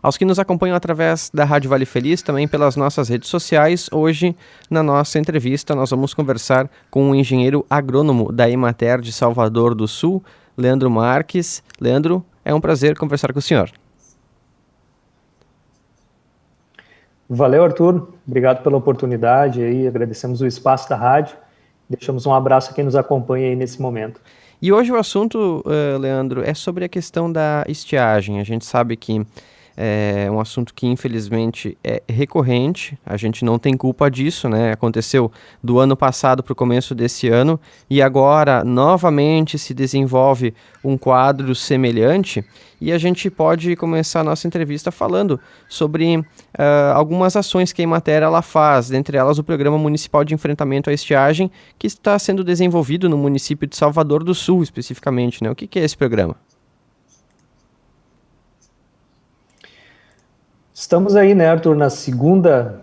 aos que nos acompanham através da Rádio Vale Feliz, também pelas nossas redes sociais. Hoje, na nossa entrevista, nós vamos conversar com o engenheiro agrônomo da Emater de Salvador do Sul, Leandro Marques. Leandro, é um prazer conversar com o senhor. Valeu, Arthur. Obrigado pela oportunidade aí, agradecemos o espaço da rádio. Deixamos um abraço a quem nos acompanha aí nesse momento. E hoje o assunto, Leandro, é sobre a questão da estiagem. A gente sabe que é um assunto que infelizmente é recorrente, a gente não tem culpa disso, né? Aconteceu do ano passado para o começo desse ano e agora novamente se desenvolve um quadro semelhante e a gente pode começar a nossa entrevista falando sobre algumas ações que a Emater ela faz, dentre elas o Programa Municipal de Enfrentamento à Estiagem, que está sendo desenvolvido no município de Salvador do Sul especificamente, né? O que é esse programa? Estamos aí, né, Arthur,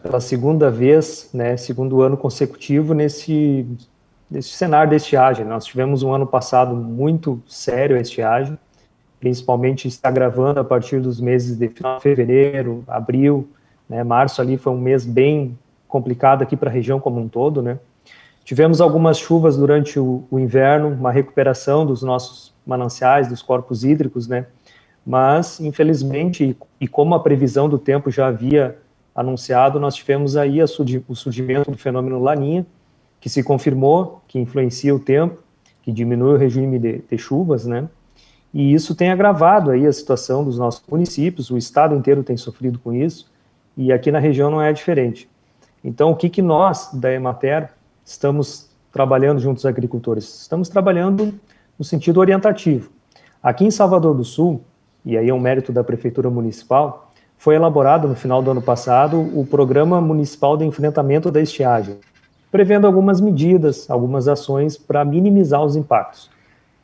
pela segunda vez, né, segundo ano consecutivo nesse cenário da estiagem. Nós tivemos um ano passado muito sério a estiagem, principalmente se agravando a partir dos meses de fevereiro, abril, né, março ali foi um mês bem complicado aqui para a região como um todo, né. Tivemos algumas chuvas durante o inverno, uma recuperação dos nossos mananciais, dos corpos hídricos, né, mas, infelizmente, e como a previsão do tempo já havia anunciado, nós tivemos aí o surgimento do fenômeno Laninha, que se confirmou, que influencia o tempo, que diminui o regime de chuvas, né? E isso tem agravado aí a situação dos nossos municípios, o estado inteiro tem sofrido com isso, e aqui na região não é diferente. Então, o que nós, da Emater, estamos trabalhando junto aos agricultores? Estamos trabalhando no sentido orientativo. Aqui em Salvador do Sul, e aí é um mérito da Prefeitura Municipal, foi elaborado no final do ano passado o Programa Municipal de Enfrentamento da Estiagem, prevendo algumas medidas, algumas ações para minimizar os impactos.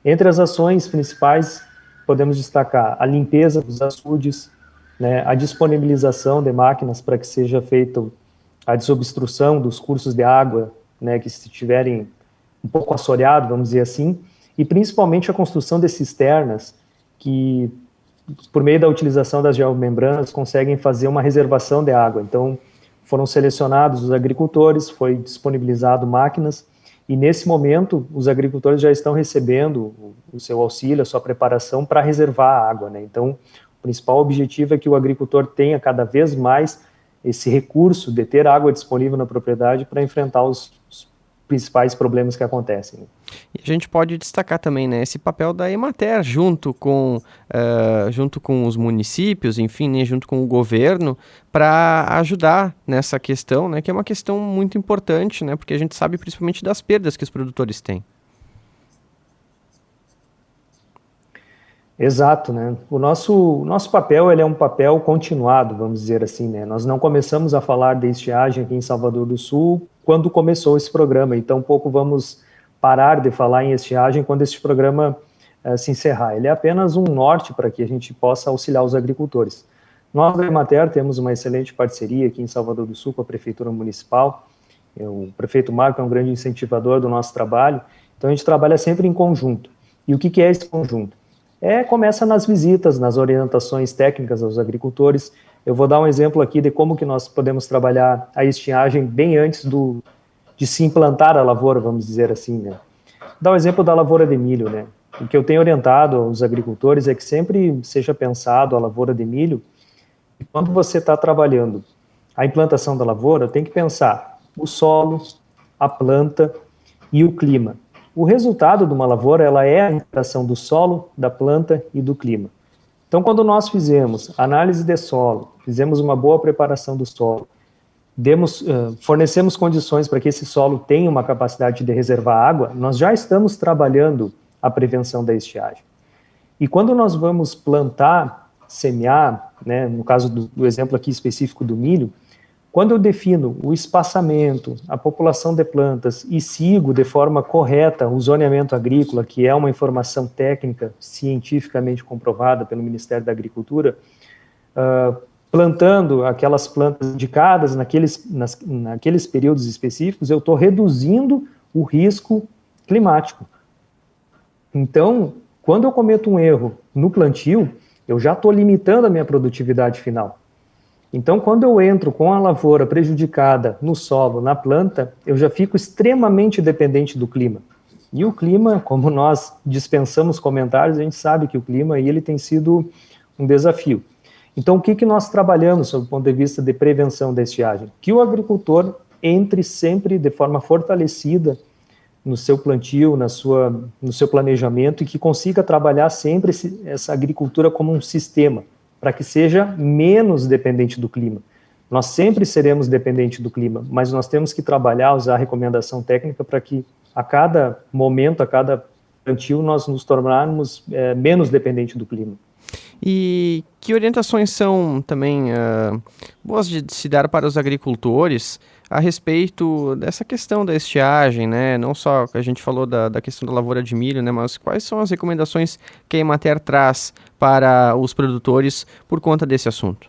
Entre as ações principais, podemos destacar a limpeza dos açudes, né, a disponibilização de máquinas para que seja feita a desobstrução dos cursos de água, né, que estiverem um pouco assoreados, vamos dizer assim, e principalmente a construção de cisternas que, por meio da utilização das geomembranas, conseguem fazer uma reservação de água. Então, foram selecionados os agricultores, foi disponibilizado máquinas, e nesse momento, os agricultores já estão recebendo o seu auxílio, a sua preparação para reservar a água, né? Então, o principal objetivo é que o agricultor tenha cada vez mais esse recurso de ter água disponível na propriedade para enfrentar os principais problemas que acontecem. E a gente pode destacar também, né, esse papel da Emater junto com os municípios, enfim, né, junto com o governo, para ajudar nessa questão, né, que é uma questão muito importante, né, porque a gente sabe principalmente das perdas que os produtores têm. Exato, né? O nosso papel, ele é um papel continuado, vamos dizer assim, né? Nós não começamos a falar de estiagem aqui em Salvador do Sul quando começou esse programa, então pouco vamos parar de falar em estiagem quando este programa se encerrar. Ele é apenas um norte para que a gente possa auxiliar os agricultores. Nós da Emater temos uma excelente parceria aqui em Salvador do Sul com a Prefeitura Municipal. O prefeito Marco é um grande incentivador do nosso trabalho, então a gente trabalha sempre em conjunto. E o que é esse conjunto? Começa nas visitas, nas orientações técnicas aos agricultores. Eu vou dar um exemplo aqui de como que nós podemos trabalhar a estiagem bem antes de se implantar a lavoura, vamos dizer assim, né? Dá o exemplo da lavoura de milho, né? O que eu tenho orientado aos agricultores é que sempre seja pensado a lavoura de milho, e quando você está trabalhando a implantação da lavoura, tem que pensar o solo, a planta e o clima. O resultado de uma lavoura, ela é a interação do solo, da planta e do clima. Então, quando nós fizemos análise de solo, fizemos uma boa preparação do solo, fornecemos condições para que esse solo tenha uma capacidade de reservar água, nós já estamos trabalhando a prevenção da estiagem. E quando nós vamos plantar, semear, né, no caso do exemplo aqui específico do milho, quando eu defino o espaçamento, a população de plantas e sigo de forma correta o zoneamento agrícola, que é uma informação técnica cientificamente comprovada pelo Ministério da Agricultura, plantando aquelas plantas indicadas naqueles períodos específicos, eu estou reduzindo o risco climático. Então, quando eu cometo um erro no plantio, eu já estou limitando a minha produtividade final. Então, quando eu entro com a lavoura prejudicada no solo, na planta, eu já fico extremamente dependente do clima. E o clima, como nós dispensamos comentários, a gente sabe que o clima ele tem sido um desafio. Então, o que nós trabalhamos sob o ponto de vista de prevenção da estiagem? Que o agricultor entre sempre de forma fortalecida no seu plantio, no seu planejamento e que consiga trabalhar sempre essa agricultura como um sistema, para que seja menos dependente do clima. Nós sempre seremos dependentes do clima, mas nós temos que trabalhar, usar a recomendação técnica para que a cada momento, a cada plantio, nós nos tornarmos menos dependentes do clima. E que orientações são também boas de se dar para os agricultores a respeito dessa questão da estiagem, né? Não só que a gente falou da questão da lavoura de milho, né? Mas quais são as recomendações que a Emater traz para os produtores por conta desse assunto?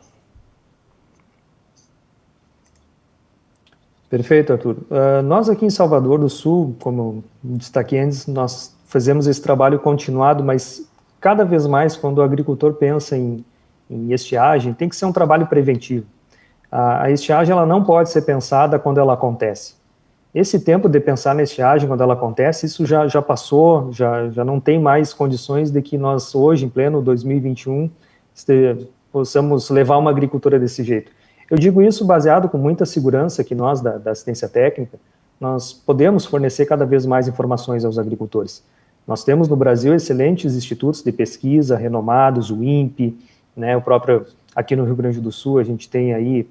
Perfeito, Arthur. Nós aqui em Salvador do Sul, como destaquei antes, nós fazemos esse trabalho continuado, mas cada vez mais, quando o agricultor pensa em estiagem, tem que ser um trabalho preventivo. A estiagem ela não pode ser pensada quando ela acontece. Esse tempo de pensar na estiagem quando ela acontece, isso já passou, já não tem mais condições de que nós hoje, em pleno 2021, possamos levar uma agricultura desse jeito. Eu digo isso baseado com muita segurança que nós, da assistência técnica, nós podemos fornecer cada vez mais informações aos agricultores. Nós temos no Brasil excelentes institutos de pesquisa renomados, o INPE, né, o próprio aqui no Rio Grande do Sul a gente tem aí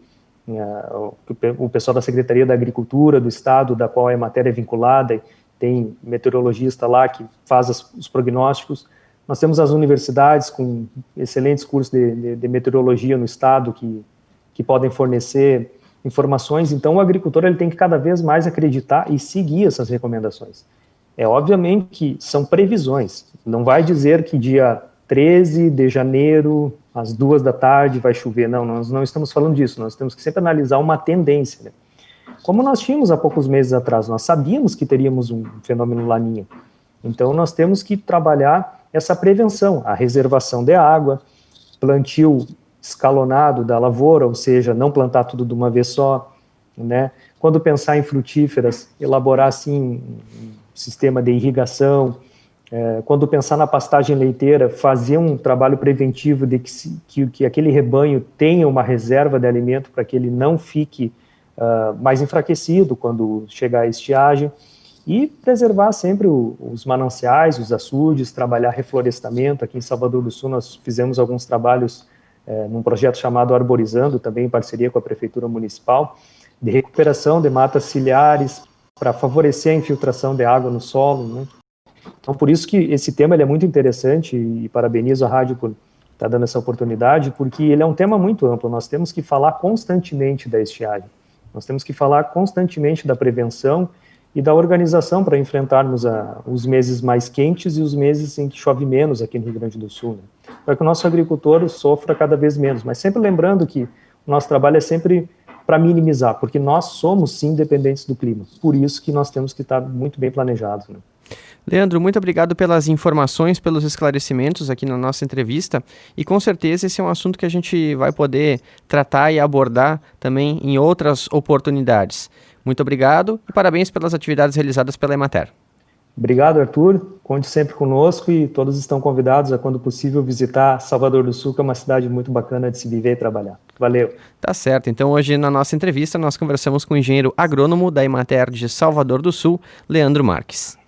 o pessoal da Secretaria da Agricultura do Estado, da qual a Emater é vinculada, tem meteorologista lá que faz os prognósticos. Nós temos as universidades com excelentes cursos de meteorologia no Estado que podem fornecer informações. Então, o agricultor ele tem que cada vez mais acreditar e seguir essas recomendações. Obviamente que são previsões. Não vai dizer que dia 13 de janeiro, às 2 da tarde, vai chover. Não, nós não estamos falando disso. Nós temos que sempre analisar uma tendência, né? Como nós tínhamos há poucos meses atrás, nós sabíamos que teríamos um fenômeno Laninha. Então, nós temos que trabalhar essa prevenção, a reservação de água, plantio escalonado da lavoura, ou seja, não plantar tudo de uma vez só, né? Quando pensar em frutíferas, elaborar, assim, um sistema de irrigação. Quando pensar na pastagem leiteira, fazer um trabalho preventivo de que aquele rebanho tenha uma reserva de alimento para que ele não fique mais enfraquecido quando chegar a estiagem, e preservar sempre os mananciais, os açudes, trabalhar reflorestamento. Aqui em Salvador do Sul nós fizemos alguns trabalhos num projeto chamado Arborizando, também em parceria com a Prefeitura Municipal, de recuperação de matas ciliares para favorecer a infiltração de água no solo, né? Então, por isso que esse tema ele é muito interessante, e parabenizo a rádio por estar dando essa oportunidade, porque ele é um tema muito amplo. Nós temos que falar constantemente da estiagem, nós temos que falar constantemente da prevenção e da organização para enfrentarmos os meses mais quentes e os meses em que chove menos aqui no Rio Grande do Sul, né? Para que o nosso agricultor sofra cada vez menos, mas sempre lembrando que o nosso trabalho é sempre para minimizar, porque nós somos sim dependentes do clima, por isso que nós temos que estar muito bem planejados, né? Leandro, muito obrigado pelas informações, pelos esclarecimentos aqui na nossa entrevista, e com certeza esse é um assunto que a gente vai poder tratar e abordar também em outras oportunidades. Muito obrigado e parabéns pelas atividades realizadas pela Emater. Obrigado, Arthur. Conte sempre conosco e todos estão convidados a, quando possível, visitar Salvador do Sul, que é uma cidade muito bacana de se viver e trabalhar. Valeu. Tá certo. Então, hoje na nossa entrevista, nós conversamos com o engenheiro agrônomo da Emater de Salvador do Sul, Leandro Marques.